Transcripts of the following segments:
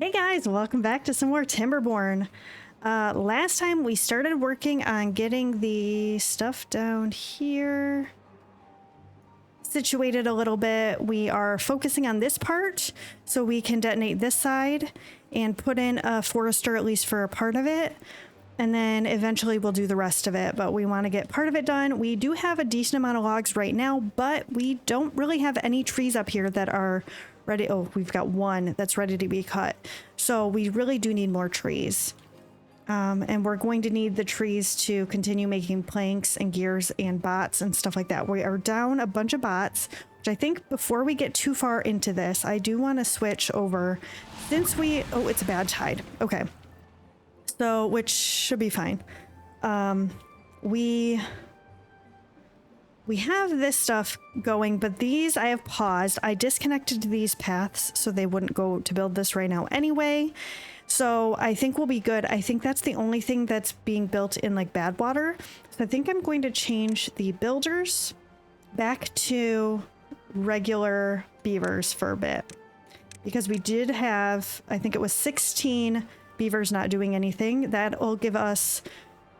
Hey guys, welcome back to some more Timberborn. Last time we started working on getting the stuff down here situated a little bit. We are focusing on this part so we can detonate this side and put in a forester at least for a part of it. And then eventually we'll do the rest of it, but we want to get part of it done. We do have a decent amount of logs right now, but we don't really have any trees up here that are ready. Oh, we've got one that's ready to be cut. So we really do need more trees. And we're going to need the trees to continue making planks and gears and bots and stuff like that. We are down a bunch of bots, which I think before we get too far into this, I do want to switch over since oh, it's a bad tide. Okay. So, which should be fine. We have this stuff going, but these I have paused. I disconnected these paths so they wouldn't go to build this right now anyway. So I think we'll be good. I think that's the only thing that's being built in like Badwater. So I think I'm going to change the builders back to regular beavers for a bit. Because we did have, I think it was 16 beavers not doing anything. That'll give us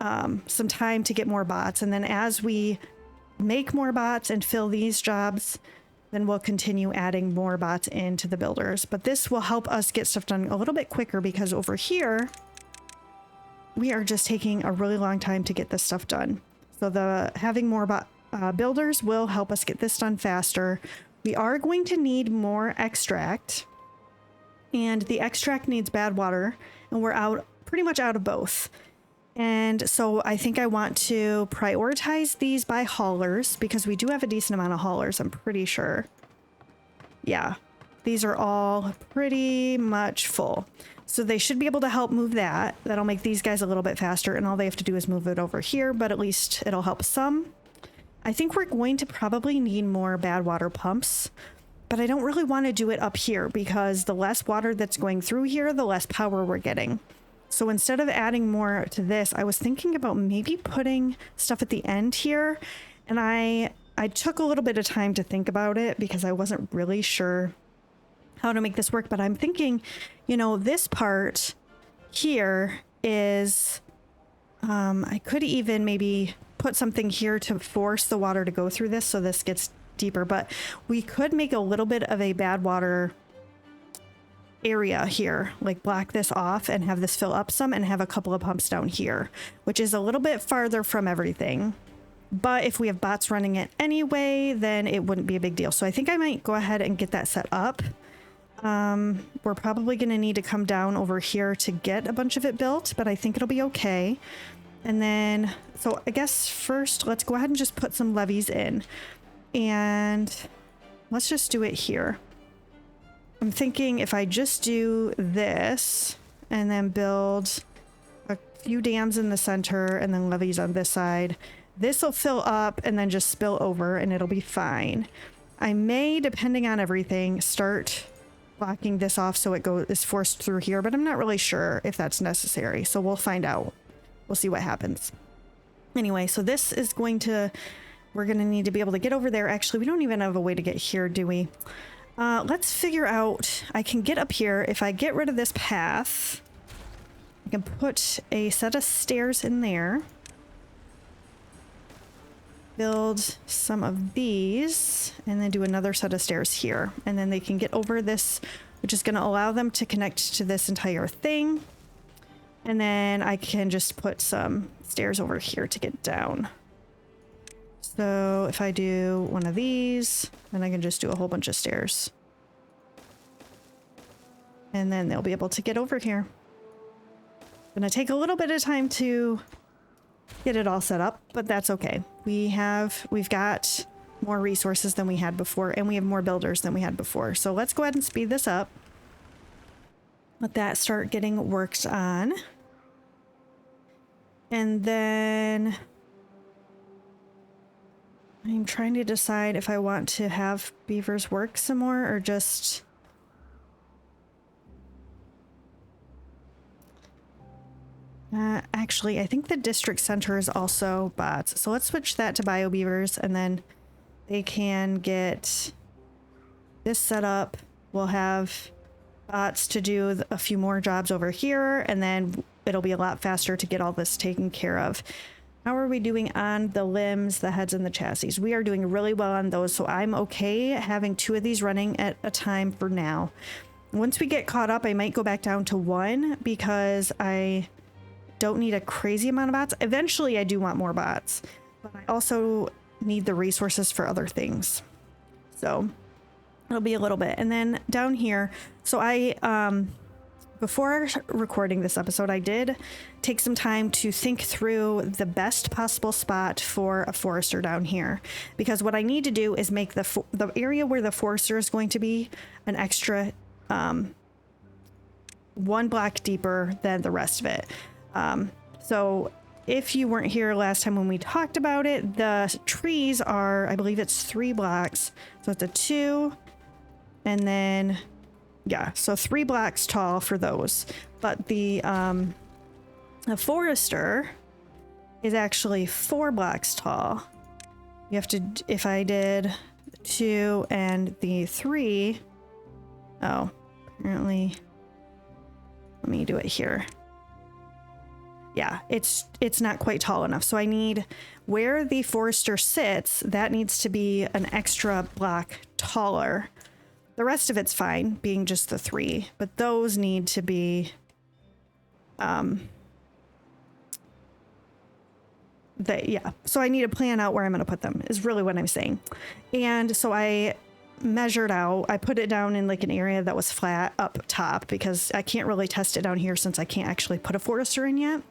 some time to get more bots. And then as we make more bots and fill these jobs, then we'll continue adding more bots into the builders. But this will help us get stuff done a little bit quicker because over here, we are just taking a really long time to get this stuff done. So having more builders will help us get this done faster. We are going to need more extract, and the extract needs Badwater, and we're pretty much out of both. And so I think I want to prioritize these by haulers because we do have a decent amount of haulers, I'm pretty sure. Yeah, these are all pretty much full. So they should be able to help move that. That'll make these guys a little bit faster, and all they have to do is move it over here, but at least it'll help some. I think we're going to probably need more Badwater pumps, but I don't really want to do it up here because the less water that's going through here, the less power we're getting. So instead of adding more to this, I was thinking about maybe putting stuff at the end here. And I took a little bit of time to think about it because I wasn't really sure how to make this work. But I'm thinking, you know, this part here is, I could even maybe put something here to force the water to go through this so this gets deeper. But we could make a little bit of a Badwater area here, like block this off and have this fill up some and have a couple of pumps down here, which is a little bit farther from everything. But if we have bots running it anyway, then it wouldn't be a big deal. So I think I might go ahead and get that set up. We're probably going to need to come down over here to get a bunch of it built, but I think it'll be okay. And then, so I guess first let's go ahead and just put some levees in, and let's just do it here. I'm thinking if I just do this and then build a few dams in the center and then levees on this side, this will fill up and then just spill over and it'll be fine. I may, depending on everything, start blocking this off so it is forced through here, but I'm not really sure if that's necessary. So we'll find out. We'll see what happens. Anyway, so this is we're going to need to be able to get over there. Actually, we don't even have a way to get here, do we? Let's figure out, I can get up here. If I get rid of this path, I can put a set of stairs in there. Build some of these and then do another set of stairs here. And then they can get over this, which is going to allow them to connect to this entire thing. And then I can just put some stairs over here to get down. So if I do one of these, then I can just do a whole bunch of stairs. And then they'll be able to get over here. Gonna take a little bit of time to get it all set up, but that's okay. We've got more resources than we had before, and we have more builders than we had before. So let's go ahead and speed this up. Let that start getting worked on. And then I'm trying to decide if I want to have beavers work some more or just... actually, I think the district center is also bots. So let's switch that to bio beavers and then they can get this set up. We'll have bots to do a few more jobs over here, and then it'll be a lot faster to get all this taken care of. How are we doing on the limbs, the heads, and the chassis? We are doing really well on those, so I'm okay having 2 of these running at a time for now. Once we get caught up, I might go back down to 1 because I don't need a crazy amount of bots. Eventually, I do want more bots, but I also need the resources for other things. So it'll be a little bit. And then down here, so before recording this episode, I did take some time to think through the best possible spot for a forester down here, because what I need to do is make the area where the forester is going to be an extra 1 block deeper than the rest of it. So if you weren't here last time when we talked about it, the trees are, I believe it's 3 blocks. So it's a 2, and then, yeah, so 3 blocks tall for those. But the forester is actually 4 blocks tall. You have to, if I did 2 and the 3, oh, apparently, let me do it here. Yeah, it's not quite tall enough. So I need, where the forester sits, that needs to be an extra block taller. The rest of it's fine, being just the 3, but those need to be, yeah. So I need to plan out where I'm going to put them, is really what I'm saying. And so I measured out, I put it down in like an area that was flat up top, because I can't really test it down here since I can't actually put a forester in yet.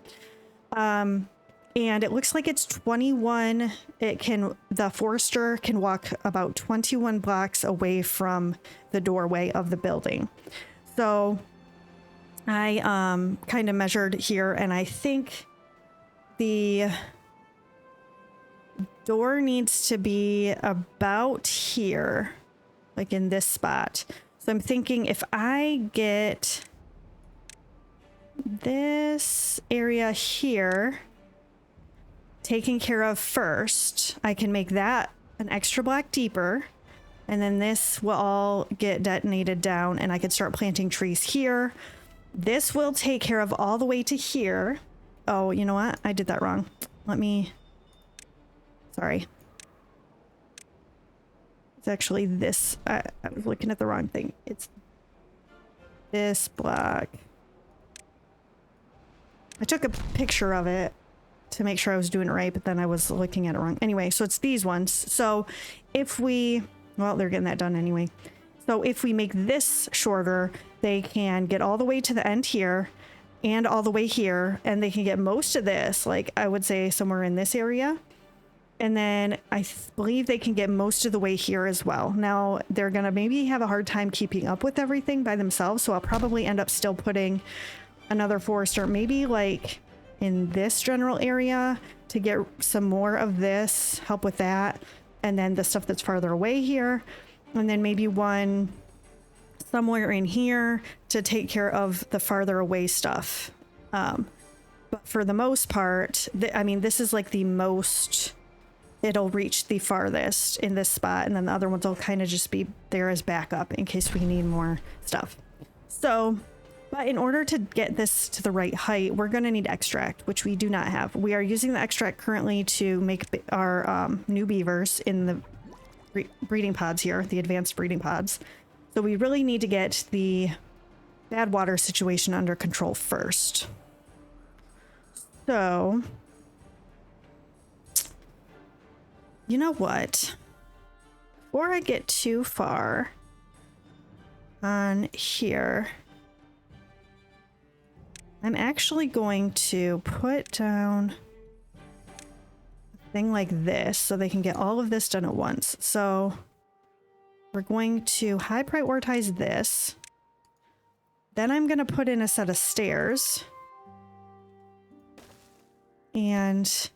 And it looks like it's 21. The forester can walk about 21 blocks away from the doorway of the building. So I kind of measured here, and I think the door needs to be about here, like in this spot. So I'm thinking if I get this area here taken care of first, I can make that an extra block deeper, and then this will all get detonated down, and I could start planting trees here. This will take care of all the way to here. Oh, you know what? I did that wrong. Sorry. It's actually this. I was looking at the wrong thing. It's this block. I took a picture of it to make sure I was doing it right, but then I was looking at it wrong. Anyway, so it's these ones. So if we, well, they're getting that done anyway. So if we make this shorter, they can get all the way to the end here and all the way here, and they can get most of this, like I would say somewhere in this area. And then I believe they can get most of the way here as well. Now they're gonna maybe have a hard time keeping up with everything by themselves, so I'll probably end up still putting another forester, maybe like in this general area, to get some more of this, help with that, and then the stuff that's farther away here, and then maybe one somewhere in here to take care of the farther away stuff. But for the most part, I mean, this is like the most it'll reach the farthest in this spot, and then the other ones will kind of just be there as backup in case we need more stuff. So, but in order to get this to the right height, we're going to need extract, which we do not have. We are using the extract currently to make our new beavers in the breeding pods here, the advanced breeding pods. So we really need to get the Badwater situation under control first. So, you know what? Before I get too far on here, I'm actually going to put down a thing like this so they can get all of this done at once. So we're going to high prioritize this. Then I'm going to put in a set of stairs. And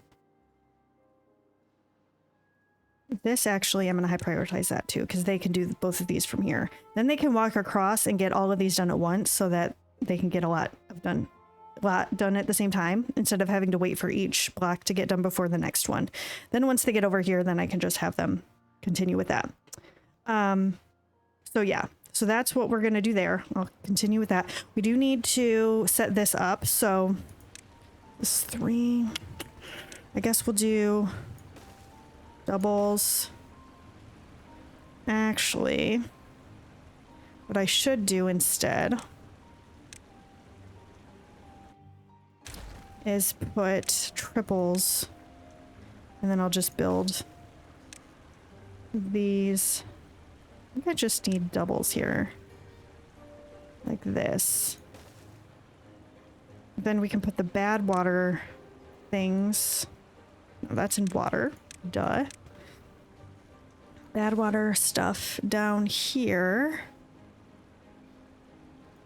this actually, I'm going to high prioritize that too, because they can do both of these from here. Then they can walk across and get all of these done at once so that they can get a lot done at the same time instead of having to wait for each block to get done before the next one. Then once they get over here, then I can just have them continue with that. So yeah, So that's what we're going to do there. I'll continue with that. We do need to set this up. So this 3, I guess we'll do doubles. Actually, what I should do instead is put triples, and then I'll just build these. I think I just need doubles here, like this. Then we can put the Badwater things. No, that's in water. Duh. Badwater stuff down here.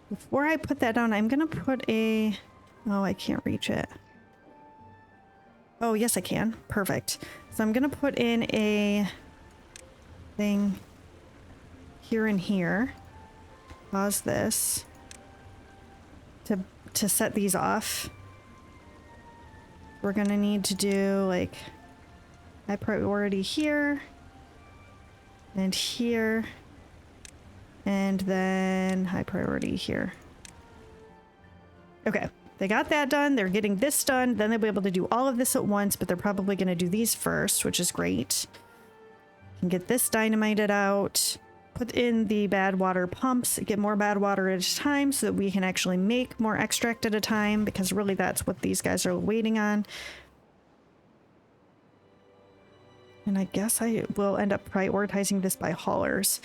Before I put that down, I'm gonna put a... Oh, I can't reach it. Oh, yes, I can. Perfect. So I'm gonna put in a thing here and here. Pause this to set these off. We're gonna need to do like high priority here and here, and then high priority here. Okay, they got that done. They're getting this done. Then they'll be able to do all of this at once, but they're probably going to do these first, which is great. Can get this dynamited out, put in the Badwater pumps, get more Badwater at a time so that we can actually make more extract at a time, because really that's what these guys are waiting on. And I guess I will end up prioritizing this by haulers.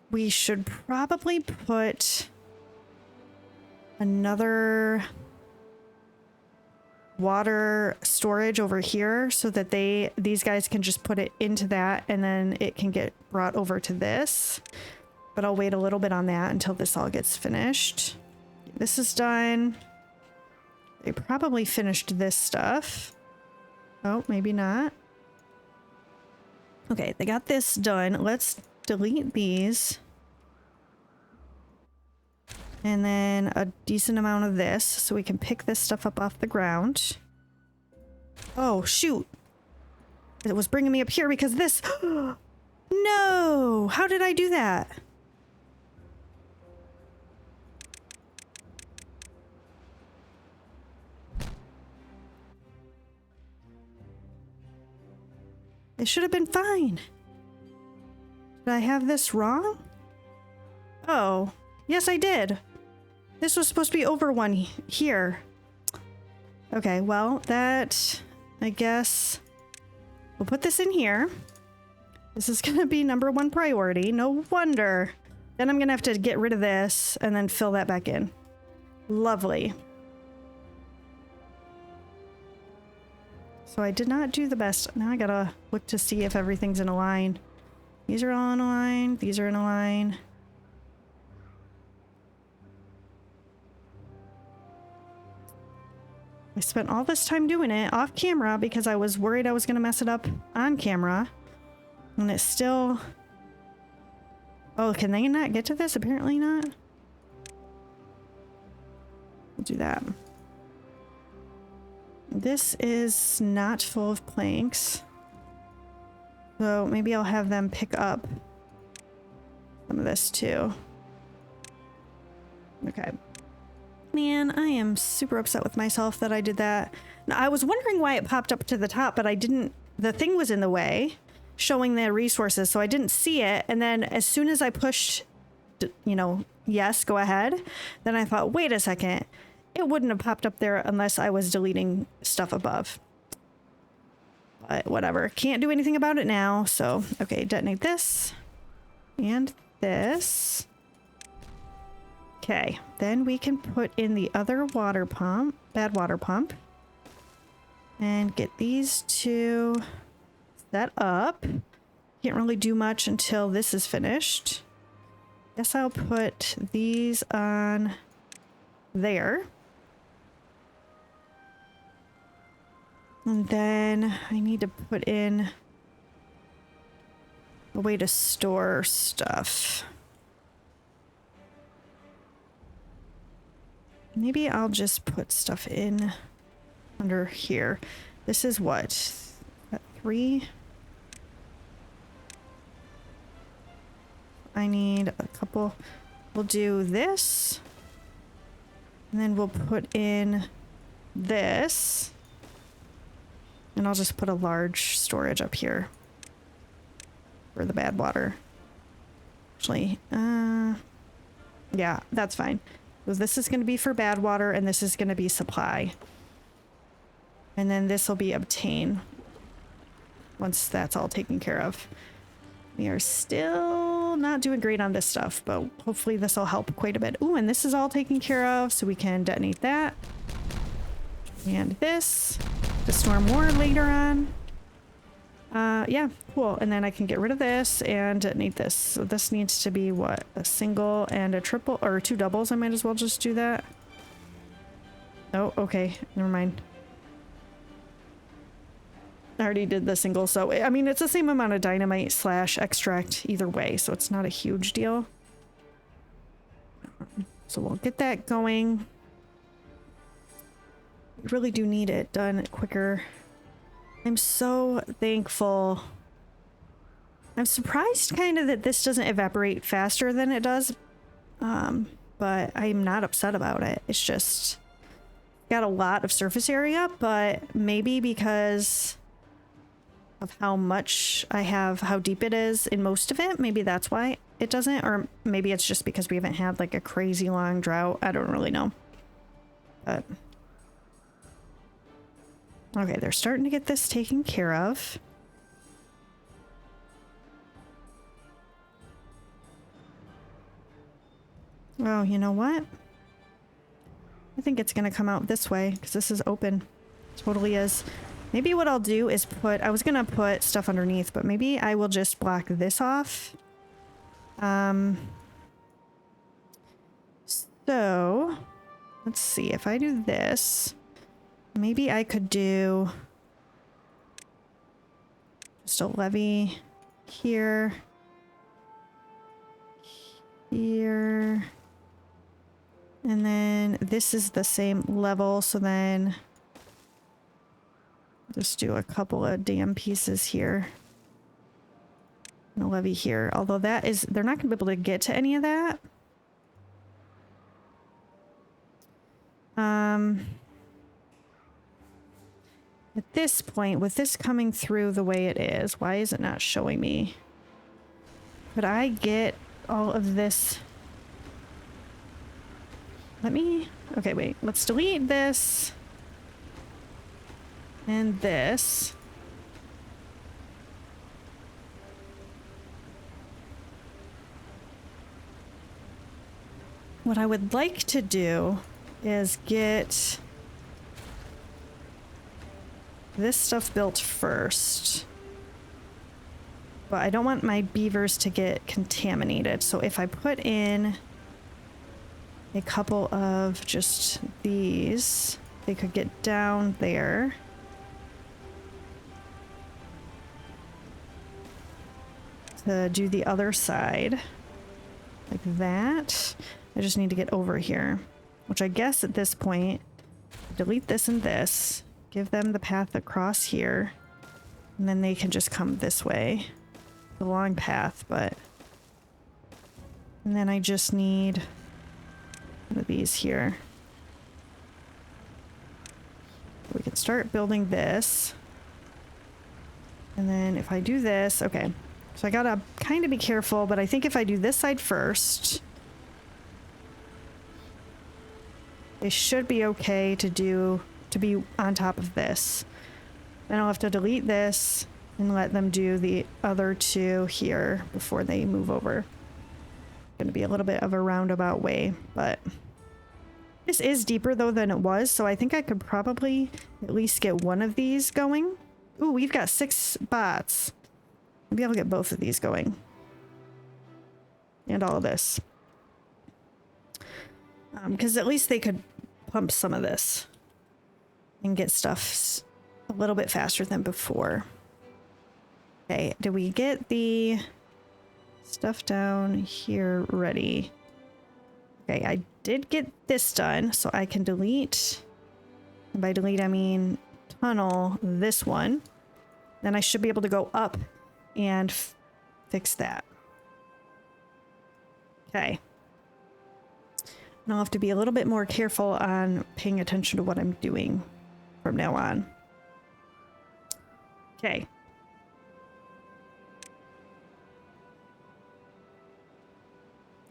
We should probably put another water storage over here so that these guys can just put it into that, and then it can get brought over to this. But I'll wait a little bit on that until this all gets finished. This is done. They probably finished this stuff. Oh, maybe not. Okay, they got this done. Let's delete these. And then a decent amount of this so we can pick this stuff up off the ground. Oh, shoot. It was bringing me up here because this... No! How did I do that? It should have been fine. Did I have this wrong? Oh, yes, I did. This was supposed to be over one here. Okay, well, that, I guess, we'll put this in here. This is gonna be #1 priority. No wonder. Then I'm gonna have to get rid of this and then fill that back in. Lovely. So I did not do the best. Now I gotta look to see if everything's in a line. These are all in a line. These are in a line. I spent all this time doing it off camera because I was worried I was going to mess it up on camera. And it's still... Oh, can they not get to this? Apparently not. We'll do that. This is not full of planks. So maybe I'll have them pick up some of this too. Okay. Man, I am super upset with myself that I did that. Now, I was wondering why it popped up to the top, but I didn't... The thing was in the way, showing the resources, so I didn't see it. And then as soon as I pushed, you know, yes, go ahead, then I thought, wait a second. It wouldn't have popped up there unless I was deleting stuff above. But whatever. Can't do anything about it now. So, okay, detonate this. And this. Okay, then we can put in the other water pump, Badwater pump. And get these two set up. Can't really do much until this is finished. Guess I'll put these on there. And then I need to put in a way to store stuff. Maybe I'll just put stuff in under here. This is what? 3? I need a couple we'll do this. And then we'll put in this. And I'll just put a large storage up here for the Badwater. Actually, yeah, that's fine. So this is going to be for Badwater, and this is going to be supply. And then this will be obtain once that's all taken care of. We are still not doing great on this stuff, but hopefully this will help quite a bit. Ooh, and this is all taken care of, so we can detonate that. And this to store more later on. Yeah, cool. And then I can get rid of this and detonate this. So this needs to be what? A single and a triple, or 2 doubles. I might as well just do that. Oh, okay. Never mind. I already did the single, so I mean it's the same amount of dynamite / extract either way, so it's not a huge deal. So we'll get that going. We really do need it done quicker. I'm so thankful. I'm surprised kind of that this doesn't evaporate faster than it does, but I'm not upset about it. It's just got a lot of surface area, but maybe because of how much I have, how deep it is in most of it. Maybe that's why it doesn't, or maybe it's just because we haven't had like a crazy long drought. I don't really know. But okay, they're starting to get this taken care of. Oh, you know what? I think it's gonna come out this way because this is open. Totally is. Maybe what I'll do is put, I was gonna put stuff underneath, but maybe I will just block this off. So let's see, if I do this, maybe I could do just a levee here, here, and then this is the same level, so then just do a couple of dam pieces here. And a levee here. Although that is, they're not going to be able to get to any of that. At this point, with this coming through the way it is, why is it not showing me? Could I get all of this? Let me, okay, wait, let's delete this. And this. What I would like to do is get this stuff built first. But I don't want my beavers to get contaminated. So if I put in a couple of just these, they could get down there. To do the other side like that. I just need to get over here, which I guess at this point, delete this and this, give them the path across here, and then they can just come this way, the long path. But and then I just need one of these here. We can start building this, and then if I do this, okay. So I gotta kind of be careful, but I think if I do this side first, they should be okay to be on top of this. Then I'll have to delete this and let them do the other two here before they move over. Gonna be a little bit of a roundabout way, but this is deeper though than it was, so I think I could probably at least get one of these going. Ooh, we've got 6 bots. Maybe I'll get both of these going. And all of this. Because at least they could pump some of this and get stuff a little bit faster than before. Okay, did we get the stuff down here ready? Okay, I did get this done, so I can delete. And by delete, I mean tunnel this one. Then I should be able to go up and fix that. Okay. And I'll have to be a little bit more careful on paying attention to what I'm doing from now on. Okay.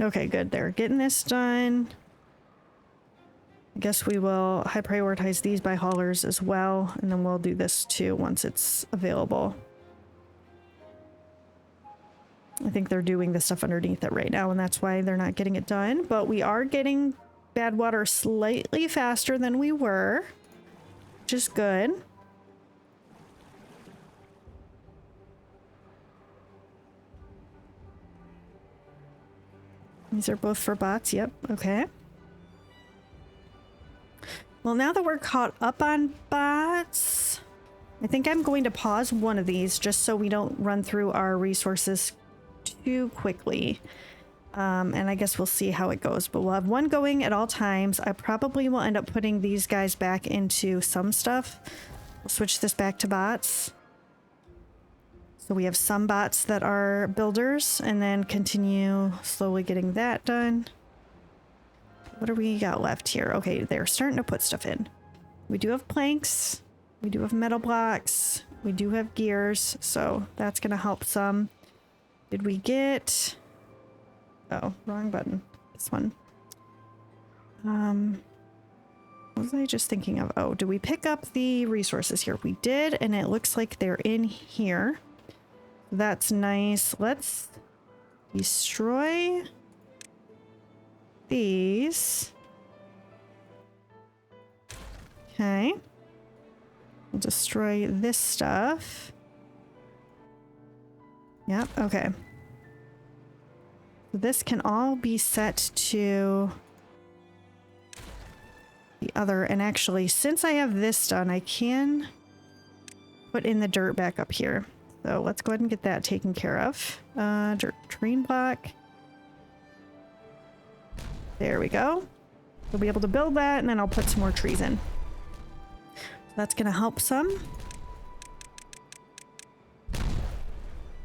Okay, good. They're getting this done. I guess we will high prioritize these by haulers as well, and then we'll do this too once it's available. I think they're doing the stuff underneath it right now, and that's why they're not getting it done. But we are getting Badwater slightly faster than we were, which is good. These are both for bots. Yep. Okay. Well, now that we're caught up on bots, I think I'm going to pause one of these just so we don't run through our resources too quickly. And I guess we'll see how it goes, but we'll have one going at all times. I probably will end up putting these guys back into some stuff. We'll switch this back to bots. So we have some bots that are builders, and then continue slowly getting that done. What do we got left here? Okay, they're starting to put stuff in. We do have planks. We do have metal blocks. We do have gears, so that's going to help some. Did we get... Oh, wrong button. This one. What was I just thinking of? Oh, do we pick up the resources here? We did, and it looks like they're in here. That's nice. Let's destroy these. Okay. We'll destroy this stuff. Yep, okay. This can all be set to the other, and actually, since I have this done, I can put in the dirt back up here. So let's go ahead and get that taken care of. Dirt terrain block. There we go. We'll be able to build that, and then I'll put some more trees in. So that's gonna help some.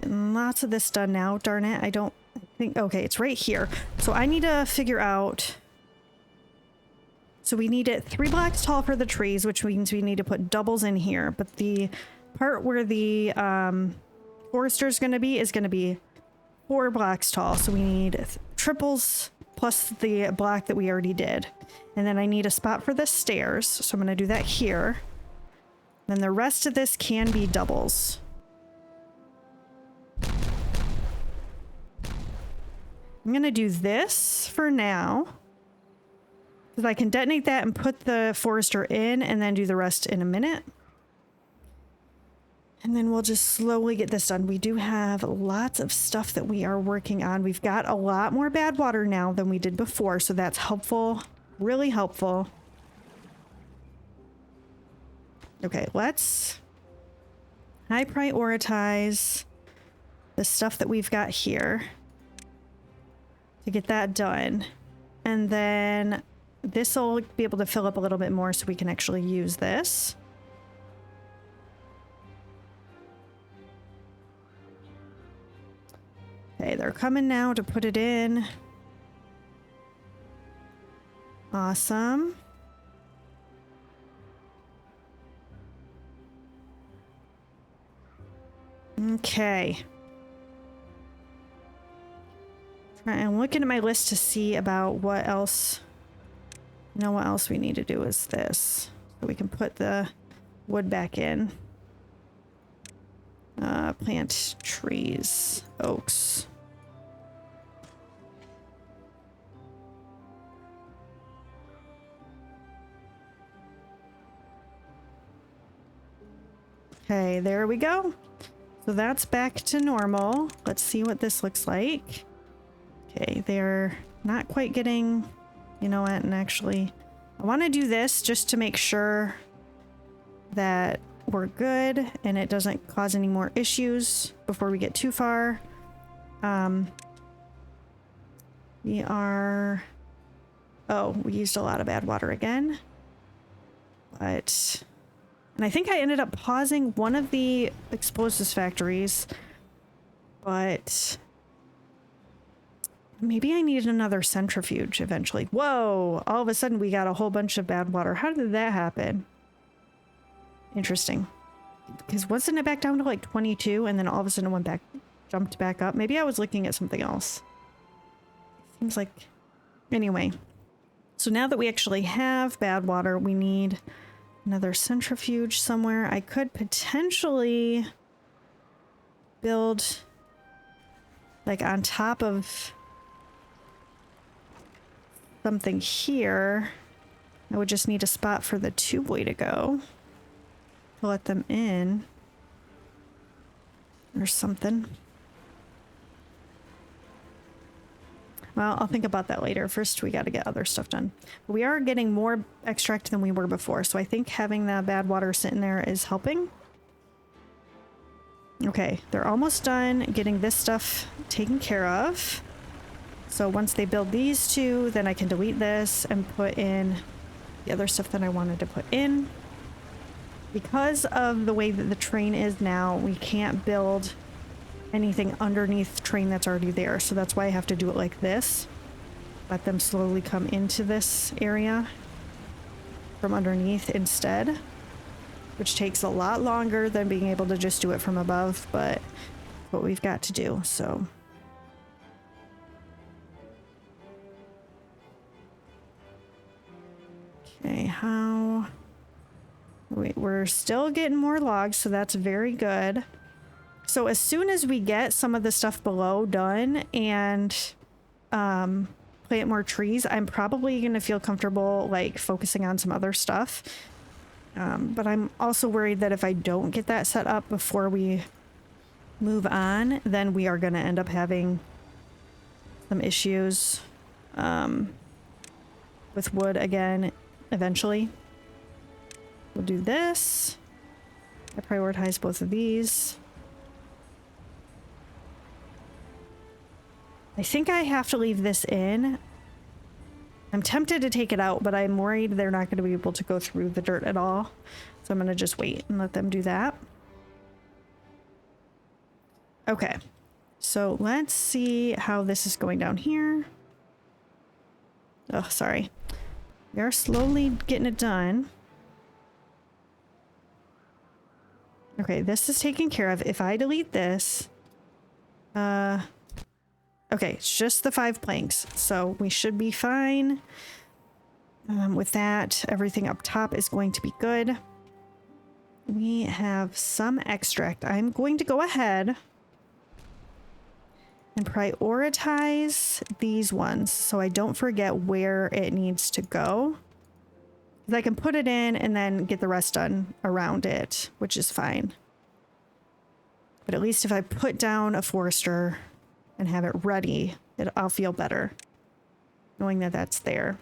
And lots of this done now. Darn it, I don't think... Okay, it's right here. So I need to figure out... So we need it 3 blocks tall for the trees, which means we need to put doubles in here. But the part where the forester is going to be 4 blocks tall. So we need triples plus the block that we already did. And then I need a spot for the stairs. So I'm going to do that here. Then the rest of this can be doubles. I'm going to do this for now. Because I can detonate that and put the forester in and then do the rest in a minute. And then we'll just slowly get this done. We do have lots of stuff that we are working on. We've got a lot more Badwater now than we did before, so that's helpful. Really helpful. Okay, let's high prioritize the stuff that we've got here to get that done. And then this will be able to fill up a little bit more so we can actually use this. Okay, they're coming now to put it in. Awesome. Okay. I'm looking at my list to see about what else. You know what else we need to do is this. So we can put the wood back in. Plant trees, oaks. Okay, there we go. So that's back to normal. Let's see what this looks like. Okay, they're not quite getting, you know what, and actually, I want to do this just to make sure that we're good and it doesn't cause any more issues before we get too far. We are... Oh, we used a lot of Badwater again. But... And I think I ended up pausing one of the explosives factories. But... Maybe I need another centrifuge eventually. Whoa! All of a sudden we got a whole bunch of bad water. How did that happen? Interesting. Because wasn't it back down to like 22 and then all of a sudden it went back, jumped back up? Maybe I was looking at something else. Seems like... Anyway. So now that we actually have bad water, we need another centrifuge somewhere. I could potentially build like on top of something here. I would just need a spot for the tubeway to go to let them in or something. Well, I'll think about that later. First, we got to get other stuff done. But we are getting more extract than we were before, so I think having that bad water sitting there is helping. Okay, they're almost done getting this stuff taken care of. So once they build these two, then I can delete this and put in the other stuff that I wanted to put in. Because of the way that the train is now, we can't build anything underneath the train that's already there. So that's why I have to do it like this. Let them slowly come into this area from underneath instead, which takes a lot longer than being able to just do it from above, but what we've got to do, so. Okay, how... Wait, we're still getting more logs, so that's very good. So as soon as we get some of the stuff below done and plant more trees, I'm probably going to feel comfortable like focusing on some other stuff. But I'm also worried that if I don't get that set up before we move on, then we are going to end up having some issues with wood again eventually. We'll do this. I prioritize both of these. I think I have to leave this in. I'm tempted to take it out, but I'm worried they're not going to be able to go through the dirt at all. So I'm going to just wait and let them do that. Okay. So let's see how this is going down here. Oh, sorry. We are slowly getting it done. Okay, this is taken care of. If I delete this, okay, it's just the 5 planks, so we should be fine. With that, everything up top is going to be good. We have some extract. I'm going to go ahead and prioritize these ones so I don't forget where it needs to go. I can put it in and then get the rest done around it, which is fine. But at least if I put down a forester and have it ready, I'll feel better knowing that that's there.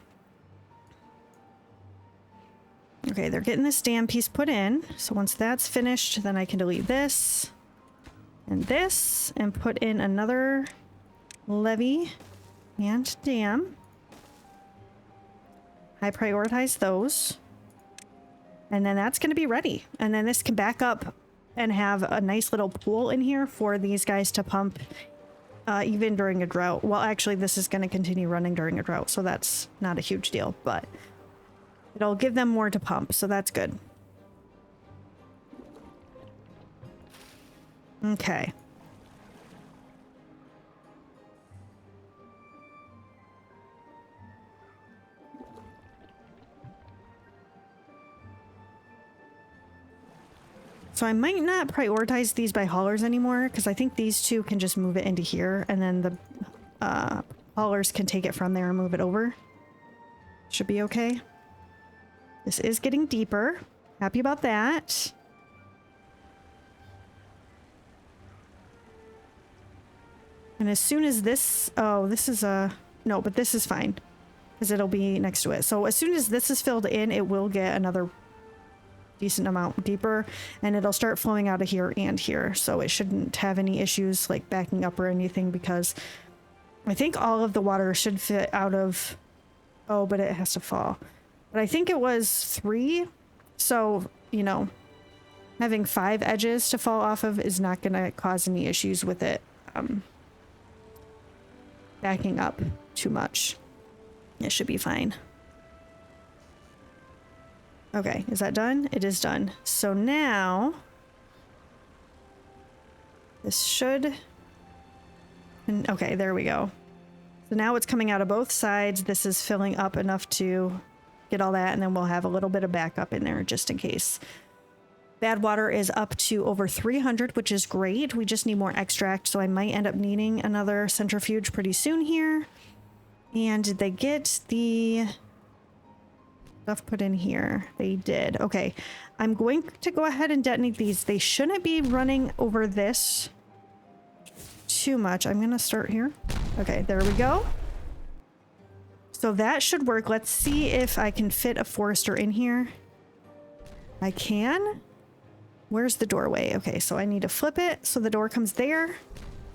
Okay, they're getting this dam piece put in. So once that's finished, then I can delete this and put in another levee and dam. I prioritize those. And then that's going to be ready. And then this can back up and have a nice little pool in here for these guys to pump even during a drought. Well, actually, this is going to continue running during a drought, so that's not a huge deal, but it'll give them more to pump, so that's good. Okay. So I might not prioritize these by haulers anymore, because I think these two can just move it into here, and then the haulers can take it from there and move it over. Should be okay. This is getting deeper. Happy about that. And as soon as this... Oh, this is a... No, but this is fine, because it'll be next to it. So as soon as this is filled in, it will get another decent amount deeper, and it'll start flowing out of here and here, so it shouldn't have any issues like backing up or anything, because I think all of the water should fit out of... Oh, but it has to fall. But I think it was 3, so, you know, having 5 edges to fall off of is not going to cause any issues with it. backing up too much. It should be fine. Okay, is that done? It is done. So now this should, and okay, there we go. So now it's coming out of both sides. This is filling up enough to get all that, and then we'll have a little bit of backup in there just in case. Badwater is up to over 300, which is great. We just need more extract, so I might end up needing another centrifuge pretty soon here. And did they get the stuff put in here? They did. Okay, I'm going to go ahead and detonate these. They shouldn't be running over this too much. I'm gonna start here. Okay, there we go. So that should work. Let's see if I can fit a forester in here. I can. Where's the doorway? Okay, so I need to flip it so the door comes there,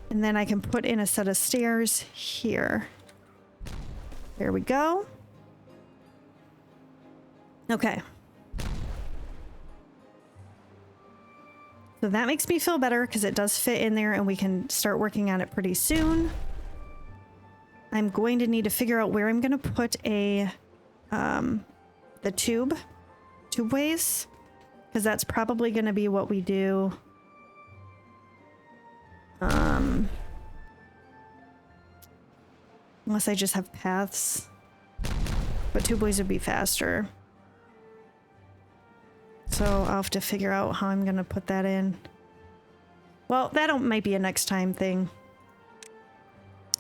and then I can put in a set of stairs here. There we go. Okay. So that makes me feel better because it does fit in there and we can start working on it pretty soon. I'm going to need to figure out where I'm going to put the tube ways, because that's probably going to be what we do. Unless I just have paths, but tube ways would be faster. So I'll have to figure out how I'm going to put that in. Well, that might be a next time thing.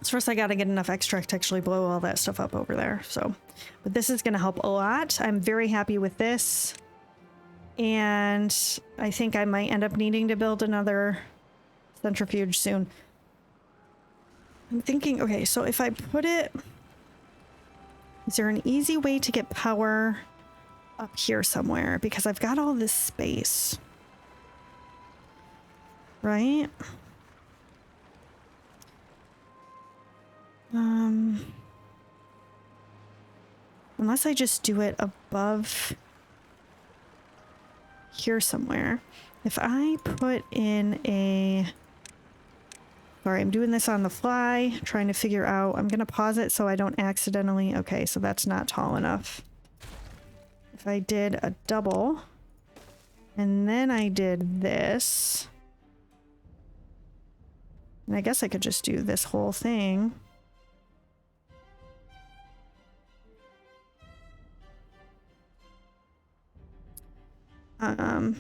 So first I got to get enough extract to actually blow all that stuff up over there. So, but this is going to help a lot. I'm very happy with this. And I think I might end up needing to build another centrifuge soon. I'm thinking, okay, so if I put it, is there an easy way to get power up here somewhere? Because I've got all this space, right? Unless I just do it above here somewhere. If I put in a, sorry, I'm doing this on the fly, trying to figure out, I'm gonna pause it so I don't accidentally, okay, so that's not tall enough. If I did a double, and then I did this, and I guess I could just do this whole thing. The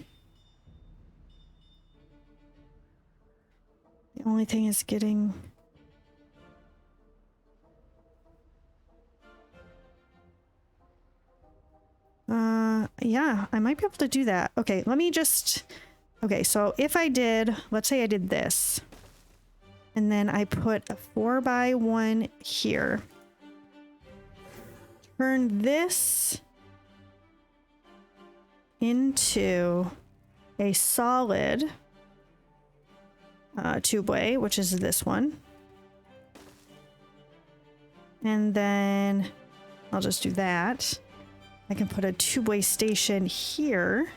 only thing is getting... yeah, I might be able to do that. Okay, let me just... Okay, so if I did, let's say I did this, and then I put a 4x1 here. Turn this into a solid tubeway, which is this one. And then I'll just do that. I can put a tubeway station here.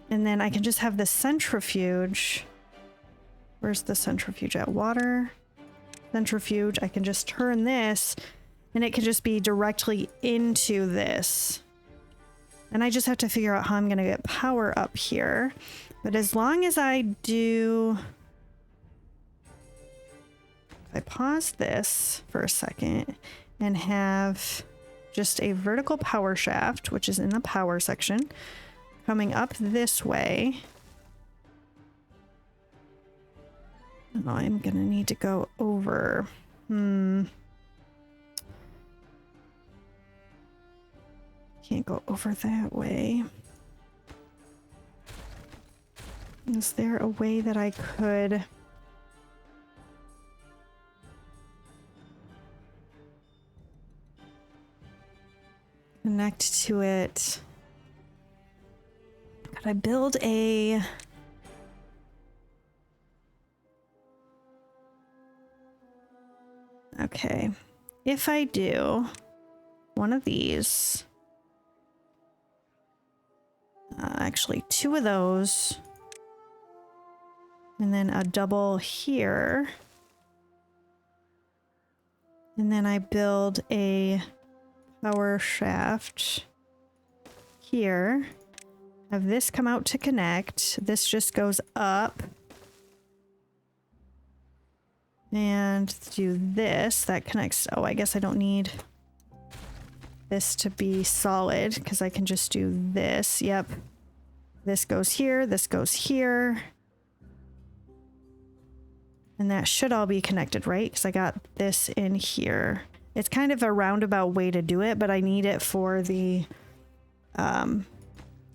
And then I can just have the centrifuge. Where's the centrifuge at? Water. Centrifuge. I can just turn this and it can just be directly into this. And I just have to figure out how I'm going to get power up here. But as long as I do... I pause this for a second and have just a vertical power shaft, which is in the power section, coming up this way. Oh, I'm going to need to go over. Can't go over that way. Is there a way that I could... connect to it? Could I build a... Okay. If I do one of these... actually, two of those. And then a double here. And then I build a power shaft here. Have this come out to connect. This just goes up. And do this. That connects. Oh, I guess I don't need this to be solid because I can just do this. Yep. This goes here. This goes here. And that should all be connected, right? Because I got this in here. It's kind of a roundabout way to do it, but I need it for the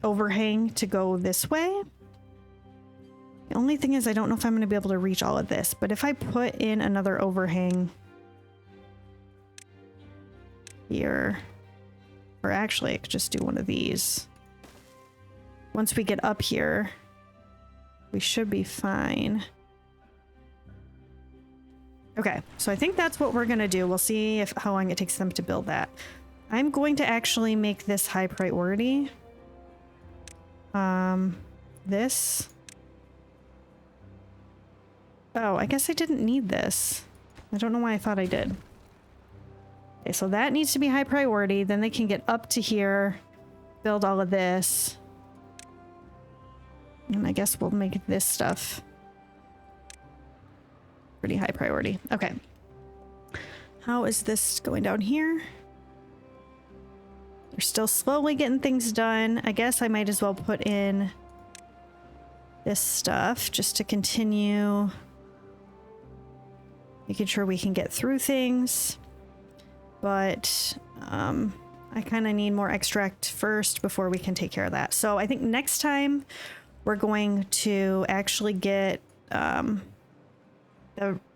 overhang to go this way. The only thing is I don't know if I'm going to be able to reach all of this, but if I put in another overhang here, or actually I could just do one of these. Once we get up here, we should be fine. Okay, so I think that's what we're going to do. We'll see how long it takes them to build that. I'm going to actually make this high priority. This. Oh, I guess I didn't need this. I don't know why I thought I did. Okay, so that needs to be high priority. Then they can get up to here, build all of this. And I guess we'll make this stuff pretty high priority. Okay. How is this going down here? They're still slowly getting things done. I guess I might as well put in this stuff just to continue making sure we can get through things. But I kind of need more extract first before we can take care of that. So I think next time we're going to actually get the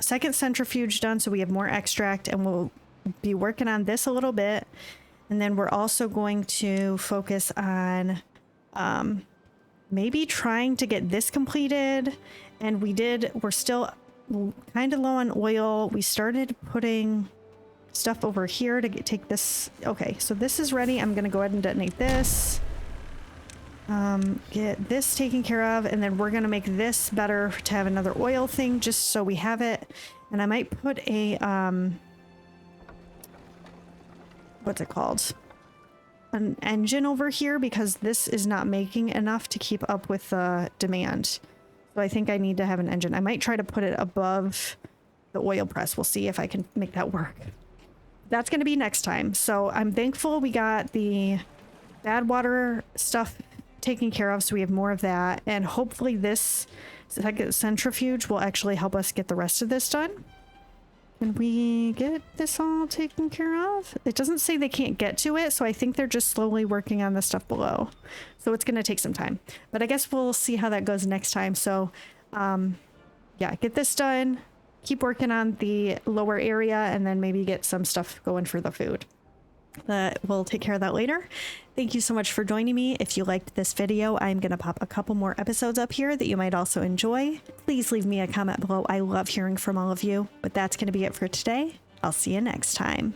second centrifuge done so we have more extract, and we'll be working on this a little bit. And then we're also going to focus on maybe trying to get this completed. And we're still kind of low on oil. We started putting stuff over here to take this. Okay, so this is ready. I'm going to go ahead and detonate this. Get this taken care of, and then we're going to make this better to have another oil thing just so we have it. And I might put a what's it called, an engine over here, because this is not making enough to keep up with the demand. So I think I need to have an engine. I might try to put it above the oil press. We'll see if I can make that work. That's going to be next time. So I'm thankful we got the Badwater stuff taken care of, so we have more of that, and hopefully this second centrifuge will actually help us get the rest of this done. Can we get this all taken care of? It doesn't say they can't get to it, so I think they're just slowly working on the stuff below. So it's going to take some time. But I guess we'll see how that goes next time. So, yeah, get this done. Keep working on the lower area, and then maybe get some stuff going for the food. We'll take care of that later. Thank you so much for joining me. If you liked this video, I'm going to pop a couple more episodes up here that you might also enjoy. Please leave me a comment below. I love hearing from all of you. But that's going to be it for today. I'll see you next time.